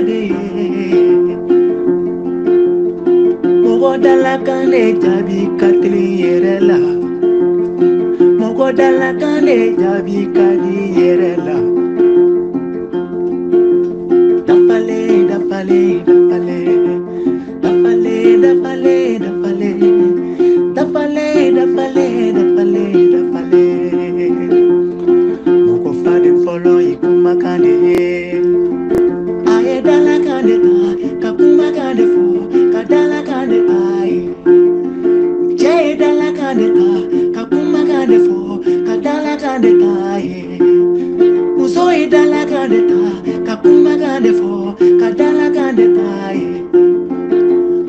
kade Mogo dala kane jabi katli yerela Mogo dala kane jabi kadi yerela Dapale dapale dapale Dapale dapale dapale Dapale dapale dapale dapale Mogo fadi follow ikuma kane Aye dala kane ta kakuma kane fo kadala kane aye Jay dala kane ta kakuma kane fo kadala kane aye Uzoi dala kane ta kakuma kane fo kadala kane aye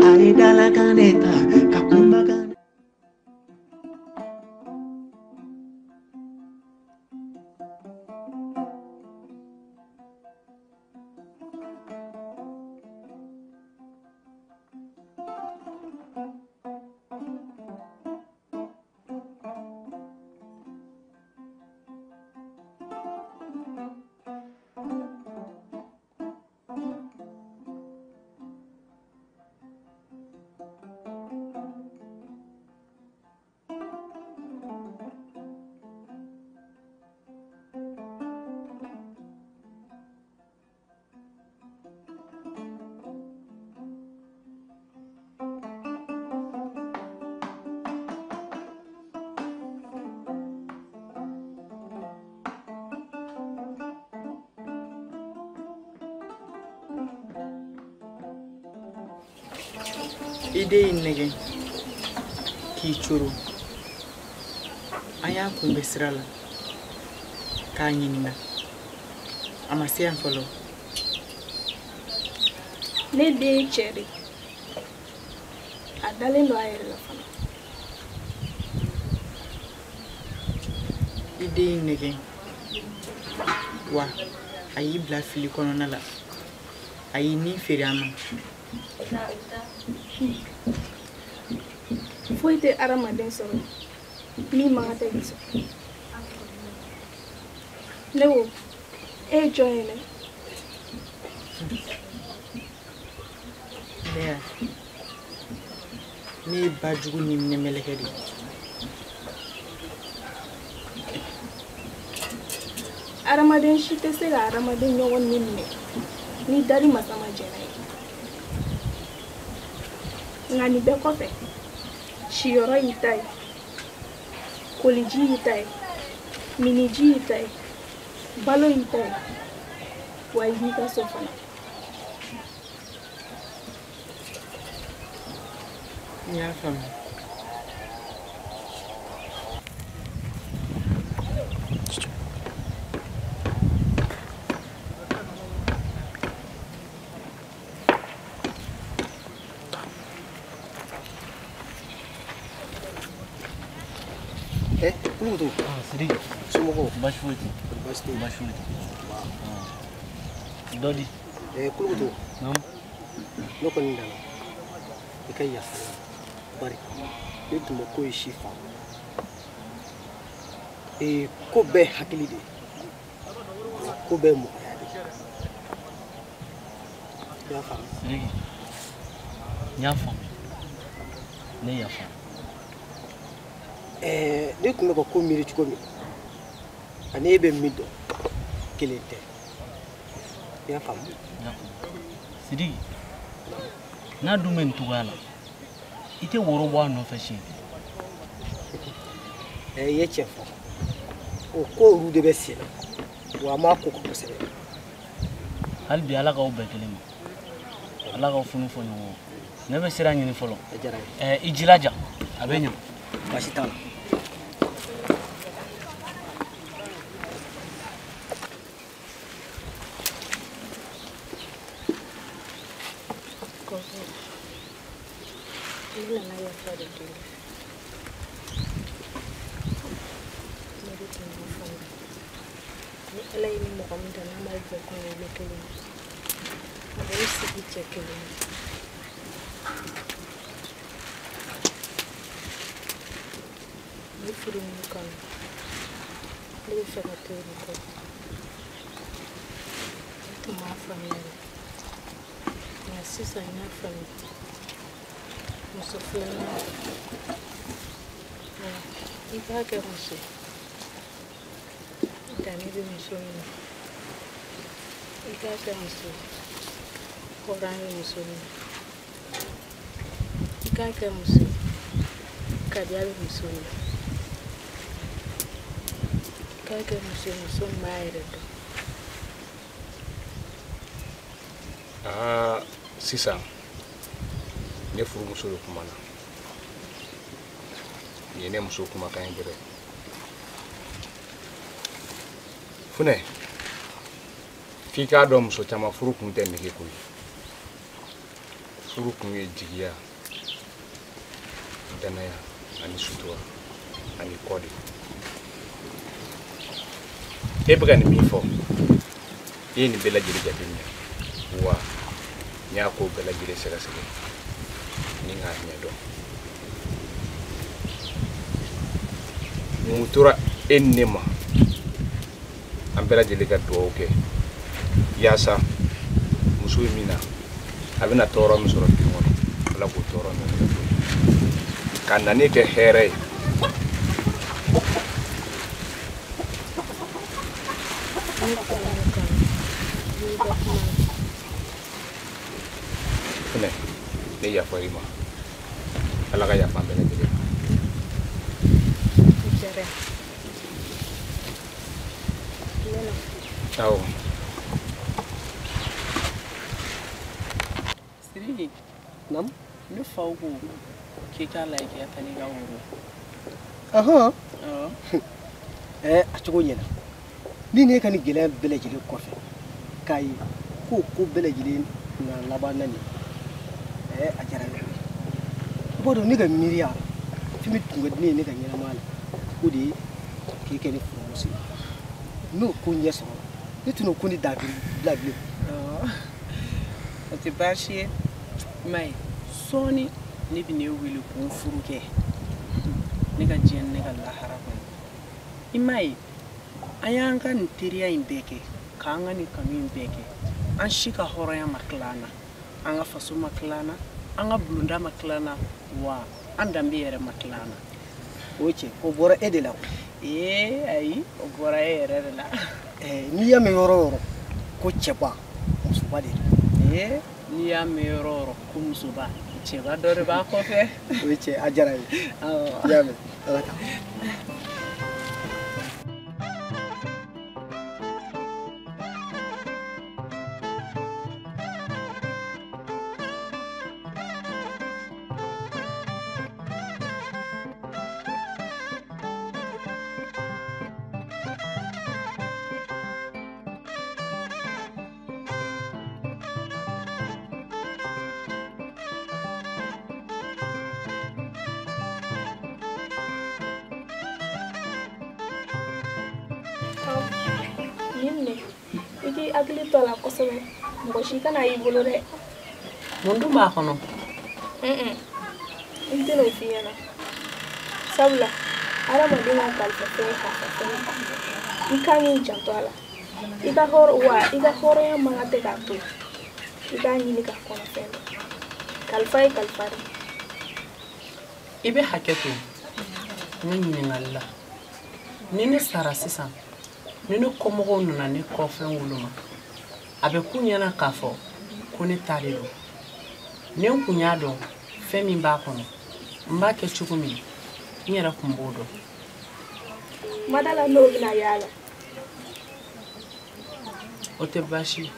Aye dala kane ta kakuma kane Ide nege ki churu aya ko besrala ka nyinga amase an follow ne de chere adale ndo ayere la fana ide nege wa ayi bla fili kono nala ayi ni feriama foi te aramaden soro ni mangata giso lewo e joine Lea ni bajugu ni nemelekedi aramaden shite se la aramaden nyowon minne ni dari masama jenai ngani be kofe shiyoro yitai koliji yitai miniji yitai balo yitai wayi ka sofana ya fam Kulutu. Sedikit. Sumoko. Bashful. Bashful. Bashful. Dodi. Kulutu. Nam. Loko ndana. Ikaya. Bari. Yetu moko ishifa. Ko be hakili de. Ko be mo ayade. Ya fam. Sedikit. Nyafam. Ne yafam. De kun ko miri ci ko mi ane be mido kelete ya fam Sidiki na dumen tugala ite woro bo no fashion ye chefo o ko ru de besi wa ma ko ko sebe hal bi ala ka o bekelema ala ka funu fonu ne be sira nyini folo ijilaja abenya bashitala sisan n y'a faamu muso filanan i k'a kɛ muso danni bɛ muso min na i k'a kɛ muso hɔrɔn bɛ muso min na i k'a kɛ muso kabiya bɛ muso min na i k'a kɛ muso min b'a yɛrɛ dɔn. Sisan ne furumuso de kuma na ni ne muso kuma kan ye dɛ Funɛ f'i k'a dɔn muso caman furu kun tɛ nege koyi furu kun ye jigiya danaya ani sutura ani kɔdi e bɛ ka nin min fɔ e ye nin bɛɛ lajɛlen jateminɛ wa n y'a ko bɛɛ lajɛlen sɛgɛsɛgɛ ni k'a ɲɛdɔn mun tora e ni ne ma an bɛɛ lajɛlen ka dugawu kɛ yaasa muso min na a bɛna tɔɔrɔ min sɔrɔ du kɔnɔ Ala k'o tɔɔrɔ min kɛ ka na ne kɛ hɛrɛ ye ne yafa i ma Ala ka yafa bɛɛ lajɛlen awɔ Siriki nam ne faw ko k'i k'a lajɛ k'i ka taa n'i ka woro a cogo ɲɛna ni ne ka nin gɛlɛya bɛɛ lajɛlen kɔfɛ k'a ye ko bɛɛ lajɛlen na laban na nin a diyara ne ye i b'a dɔn ne ka miiriya fɛn min tun ka di ne ye ne ka ɲɛnamaya la o de ye k'i kɛ ne furumuso ye n'o ko ɲɛ sɔrɔ ne tun n'o ko ni dabila bilen o tɛ baasi ye Mayi sɔɔni ne bɛ ne wele k'o furu kɛ ne ka diɲɛ ne ka lahara kɔnɔ i m'a ye an y'an ka nin teriya in bɛɛ kɛ k'an ka nin kanu in bɛɛ kɛ an si ka hɔrɔnya ma tila an na an ka faso ma tila an na an ka bulonda ma tila an na wa an danbe yɛrɛ ma tila an na o cɛ o bɔra e de la ayi o bɔra e yɛrɛ de la n'i y'a mɛn yɔrɔ o yɔrɔ ko cɛba musoba de don n'i y'a mɛn yɔrɔ o yɔrɔ ko musoba cɛba dɔ de b'a kɔfɛ o ye cɛ a diyara ye i y'a mɛn ala ta hakili to la kosɛbɛ mɔgɔ si kana y'i bolo dɛ mun dun b'a kɔnɔ n tɛn'o f'i ɲɛna sabula adamaden ka kalifa fɛn ka fɛn i kan k'i janto a la i ka hɔrɔnya man kan tɛ k'a to i k'a ɲini ka kɔnɔ fɛn dɔ kalifa ye kalifa de i bɛ hakɛ to n ka ɲininkali la ni ne sara sisan ni ne kɔmɔgɔw nana ne kɔfɛn woloma a bɛ kun ɲɛna k'a fɔ ko ne ta de don ne kun y'a dɔn fɛn min b'a kɔnɔ n b'a kɛ cogo min n yɛrɛ kun b'o dɔn madala n'o bɛna yaala o tɛ baasi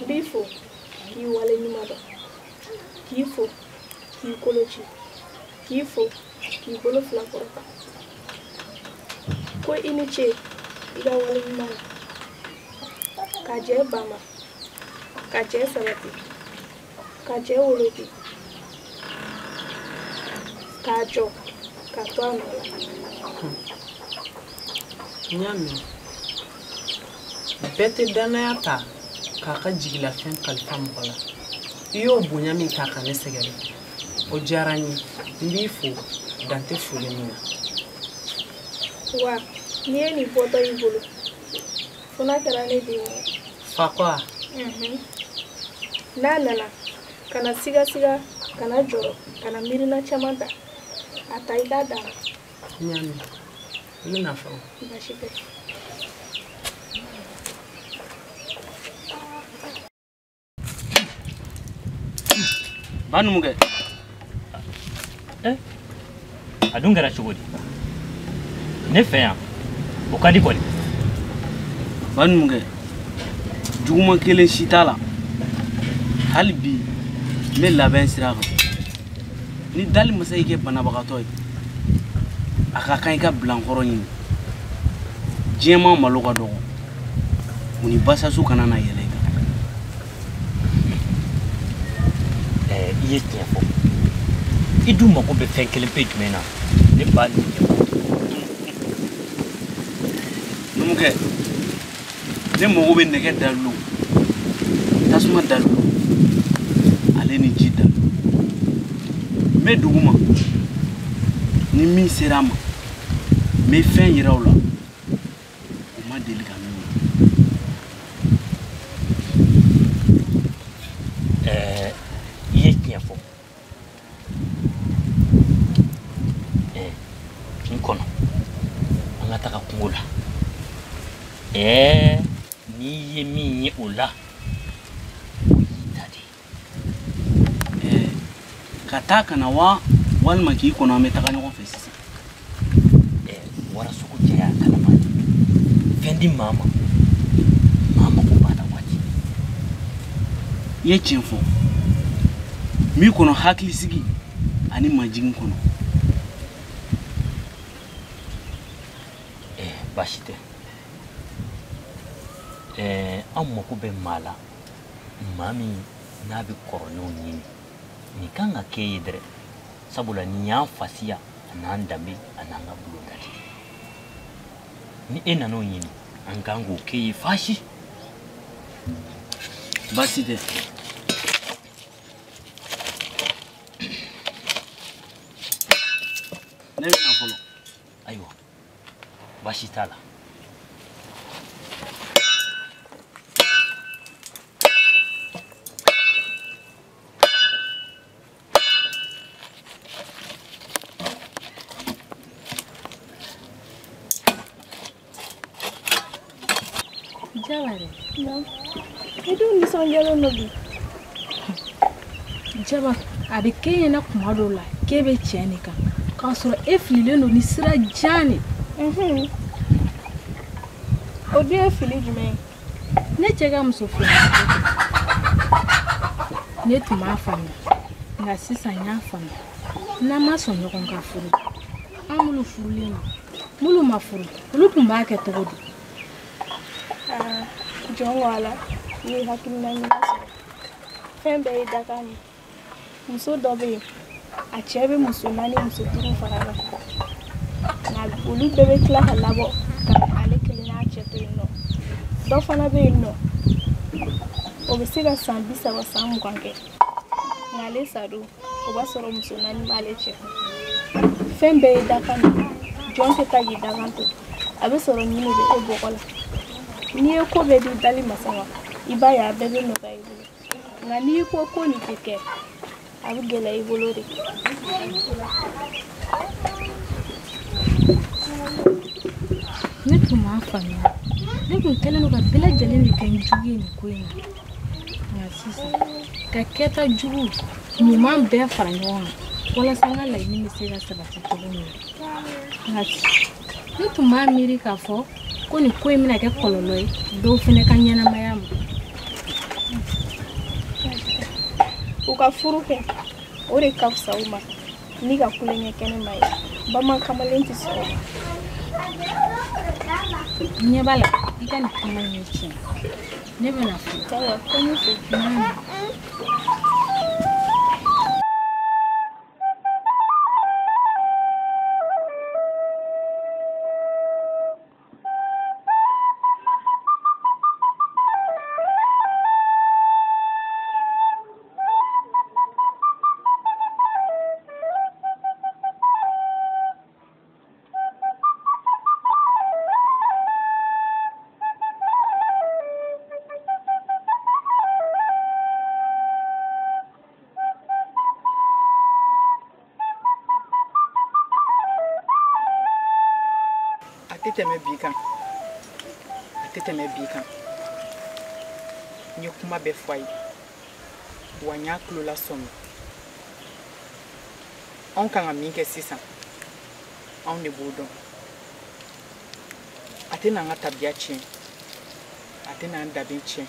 n b'i fo k'i wale ɲuman dɔn k'i fo k'i kolo ci k'i fo k'i bolo fila kɔrɔta ko i ni ce i ka wale ɲuman na ka jɛ bama ka jɛ sabati ka jɛ wolodi k'a jɔ ka to a nɔ la n y'a mɛn bɛɛ tɛ danaya ta k'a ka jigilafɛn kalifa mɔgɔ la i y'o bonya min ta ka ne sɛgɛrɛ o diyara n ye n b'i fo dan tɛ foli min na wa n'i ye nin bɔtɔ y'i bolo fo n'a kɛra ne den ye fa kɔ a n'a nana kana siga kana joro kana mirina chamanta ataida da nyami mina fa bashibe banu muge adun gara cogo di ne fɛ yan o ka di kɔni banu muge juguma kelen si t'a la hali bi n bɛ labɛn sira kan ni dali masa i kɛ banabagatɔ ye a ka kan i ka bilankɔrɔ ɲini diɲɛma malo ka dɔgɔ u ni basasu kana na yɛlɛ i kan i ye tiɲɛ fɔ i dun mago bɛ fɛn kelen pe jumɛn na ne b'a ɲɛ numukɛ ne mago bɛ nɛgɛ dalu tasuma dalu ale ni ji dalu n bɛ dugu ma ni min sera a ma n bɛ fɛn yira u la u ma deli ka min ye i ye tiɲɛ fɔ n kɔnɔ an ka taga kungo la n'i ye min ye o la o y'i ta de ka taa ka na wa walima k'i kɔnɔ an bɛ taga ɲɔgɔn fɛ sisan warasogo caya kalama de fɛn di maa ma maa mago b'a la waati i ye tiɲɛ fɔ n b'i kɔnɔ hakilisigi ani majigin kɔnɔ baasi tɛ an mako bɛ maa la maa min n'a bɛ kɔrɔlenw ɲini nin kan ka kɛ ye dɛrɛ sabula nin y'an fasiya a n'an danbe a n'an ka bulonda de ni e nan'o ɲini an kan k'o kɛ ye faasi baasi tɛ ne bɛ na fɔlɔ ayiwa baasi t'a la Jabare, no. I don't listen to you. Jaba, a bɛ kɛ ɲɛna kuma dɔw la k'e bɛ tiɲɛ de kan k'a sɔrɔ e fililen don ni sira jan de. O dun ye fili jumɛn ye? Ne cɛ ka muso filanan ne tun b'a faamuya nka sisan n y'a faamuya n'an ma sɔn ɲɔgɔn ka furu an minnu furulen don minnu ma furu olu tun b'a kɛ cogo di? Jɔn ko ala ni hakilina ɲuman sɔrɔ fɛn bɛɛ ye dakan ye muso dɔ bɛ yen a cɛ bɛ muso 4 muso 5 fara kan nka olu bɛɛ bɛ tila ka labɔ ka ale kelen n'a cɛ to yen nɔ dɔ fana bɛ yen nɔ o bɛ se ka san 30 san 20 kɛ nka ale sa don o b'a sɔrɔ muso 4 b'ale cɛ fɛn bɛɛ ye dakan ye jɔn tɛ taa k'i dakan to a bɛ sɔrɔ ɲini bɛ e bɔgɔ la n'i ye ko bɛɛ di dali masa ma i b'a ye a bɛɛ bɛ nɔgɔya i bolo nka n'i ko ko nin tɛ kɛ a bɛ gɛlɛya i bolo de. Ne tun m'a faamuya ne tun kɛlen don ka bɛɛ lajɛlen de kɛ n jugu ye nin ko in na nka sisan ka kɛta jugu ɲuman bɛɛ fara ɲɔgɔn kan walasa n ka laɲini bɛ se ka sabati cogo min na nka ne tun b'a miiri k'a fɔ ko nin ko in bɛna kɛ kɔlɔlɔ ye dɔw fana ka ɲɛnamaya ma. U ka furu kɛ o de ka fisa u ma ni ka kulonkɛ kɛnɛ ma ye bamanan kamalen tɛ sɔrɔ. Ɲɛ b'a la i ka nin kuma in ye tiɲɛ ne bɛna furu. Ayiwa ko ne fɛ. tɛmɛ bi kan a tɛ tɛmɛ bi kan n ye kuma bɛɛ fɔ a ye wa n y'a tulo lasɔmi anw kan ka min kɛ sisan anw de b'o dɔn a tɛ n'an ka tabiya tiɲɛ a tɛ n'an dabe tiɲɛ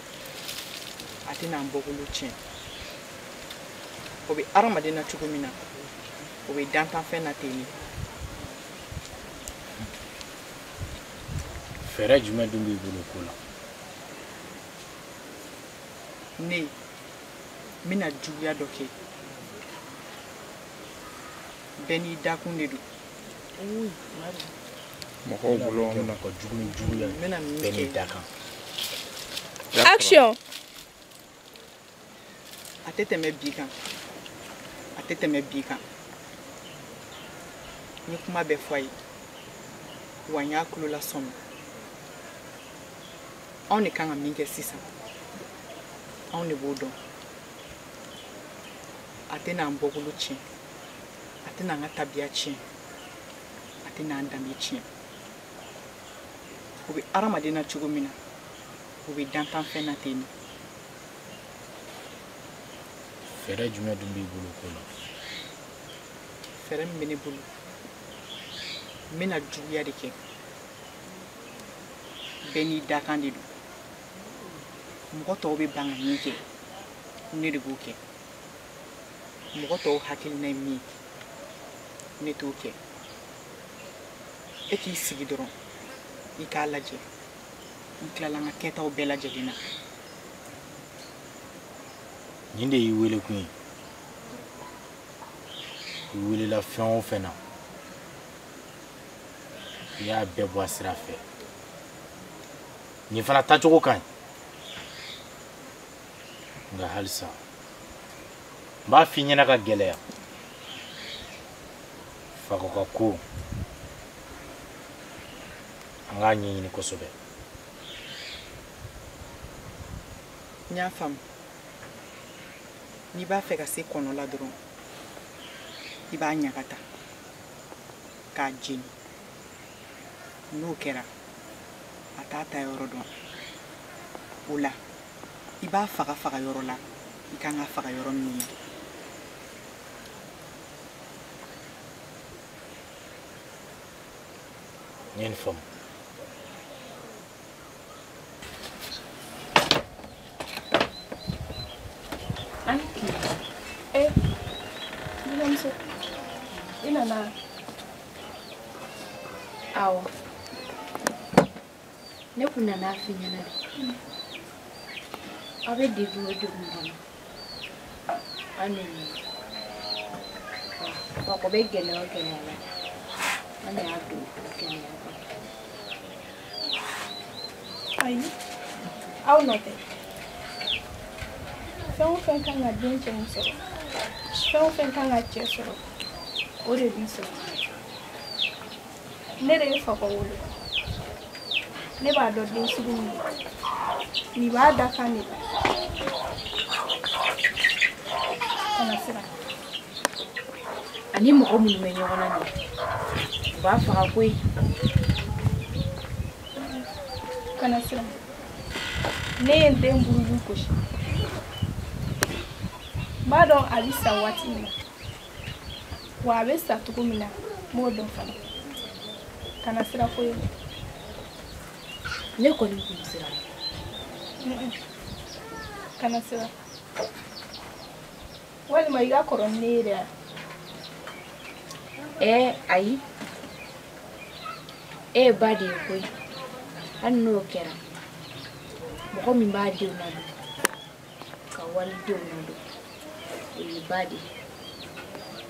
a tɛ n'an bɔkolo tiɲɛ o bɛ adamaden na cogo min na o bɛ dantanfɛn na ten de. fɛɛrɛ jumɛn dun b'i bolo ko la? ne n bɛna juguya dɔ kɛ bɛɛ n'i dakun de don. mɔgɔw bolo an bɛna ka juguya n bɛna min bɛɛ n'i kɛ dakan. Action. a tɛ tɛmɛ bi kan a tɛ tɛmɛ bi kan n ye kuma bɛɛ fɔ a ye wa n y'a tulo lasɔmi anw de kan ka min kɛ sisan anw de b'o dɔn a tɛ n'an bɔkolo tiɲɛ a tɛ n'an ka tabiya tiɲɛ a tɛ n'an danbe tiɲɛ o bɛ adamaden na cogo min na o bɛ dantanfɛn na ten de. fɛɛrɛ jumɛn dun b'i bolo ko la? fɛɛrɛ min bɛ ne bolo n bɛna juguya de kɛ bɛɛ n'i dakan de don mɔgɔ tɔw bɛ ban ka min kɛ ne de b'o kɛ mɔgɔ tɔw hakilina ye min ye ne t'o kɛ e k'i sigi dɔrɔn i k'a lajɛ n tilala n ka kɛtaw bɛɛ lajɛlen na. nin de y'i wele kun ye i welela fɛn o fɛn na i y'a bɛɛ bɔ a sira fɛ nin fana tacogo ka ɲi nka halisa n b'a f'i ɲɛna ka gɛlɛya Fakɔ ka ko an k'a ɲɛɲini kosɛbɛ. n y'a faamu n'i b'a fɛ ka se kɔnɔ la dɔrɔn i b'a ɲagata k'a jeni n'o kɛra a t'a ta yɔrɔ dɔn o la i b'a faga faga yɔrɔ la i kan ka faga yɔrɔ min na. n ye nin faamu. Bilamso, ina na. Awa. Ne kun nana f'i ɲɛna de. Aw bɛ degun o degun kɔnɔ. An ni Fakɔ bɛ gɛlɛya o gɛlɛya la. An de y'a don o gɛlɛya kɔnɔ. Ayi, aw nɔ tɛ. Fɛn o fɛn kan ka den cɛ sɔrɔ, fɛn o fɛn kan ka cɛ sɔrɔ, o de b'i sɔrɔ. Ne de ye Fakɔ wolo. Ne b'a dɔn den sugu min don. Nin b'a dakan de la. Kana siran. Ani mɔgɔ minnu bɛ ɲɔgɔn na nin u b'a faga koyi. Kana siran. Ne ye n den buruju gosi. N b'a dɔn a bɛ sa waati min na wa a bɛ sa cogo min na n b'o dɔn fana. Kana siran foyi. Ne kɔni kun siran. Kana siran. Walima i ka kɔrɔ ni ne ye dɛ. Ayi. E ye ba de ye koyi. Hali n'o kɛra mɔgɔ min b'a denw ladon ka walidenw ladon o ye ba de ye.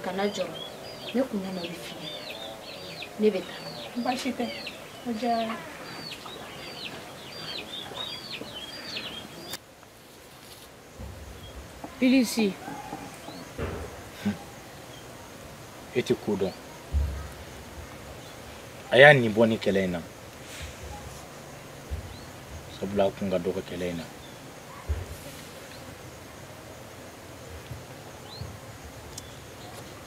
Kana jɔrɔ ne kun nana i f'i ye ne bɛ taa. Baasi tɛ o diyara n ye. Pilisi. E tɛ ko dɔn a y'a nin bɔ ni kɛlɛ in na sabula a kun ka dɔgɔ kɛlɛ in na.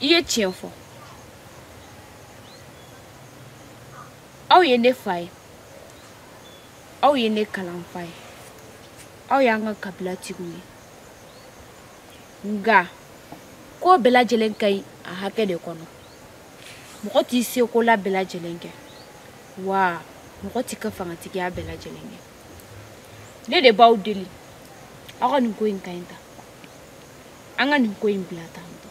I ye tiɲɛ fɔ. Aw aw ye ne fa ye aw ye ne kalan fa ye aw y'an ka kabilatigiw ye nga ko bɛɛ lajɛlen ka ɲi a hakɛ de kɔnɔ mɔgɔ t'i seko la bɛɛ lajɛlen kɛ wa mɔgɔ t'i ka fangatigiya bɛɛ lajɛlen kɛ ne de b'aw deli aw ka nin ko in ka ɲi ta an ka nin ko in bila tan tɔ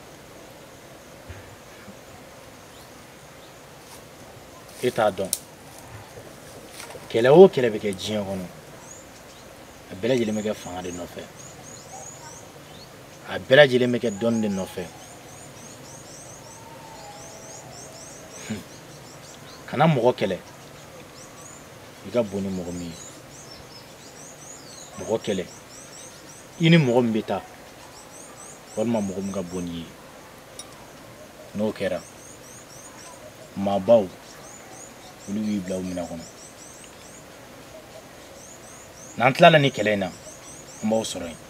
e t'a dɔn kɛlɛ o kɛlɛ bɛ kɛ diɲɛ kɔnɔ a bɛɛ lajɛlen bɛ kɛ fanga de nɔfɛ a bɛɛ lajɛlen bɛ kɛ dɔnni de nɔfɛ kana mɔgɔ kɛlɛ i ka bon ni mɔgɔ min ye mɔgɔ kɛlɛ i ni mɔgɔ min bɛ taa walima mɔgɔ min ka bon n'i ye n'o kɛra maabaw olu b'i bila u minɛ kɔnɔ n'an tilala ni kɛlɛ in na an b'aw sɔrɔ yen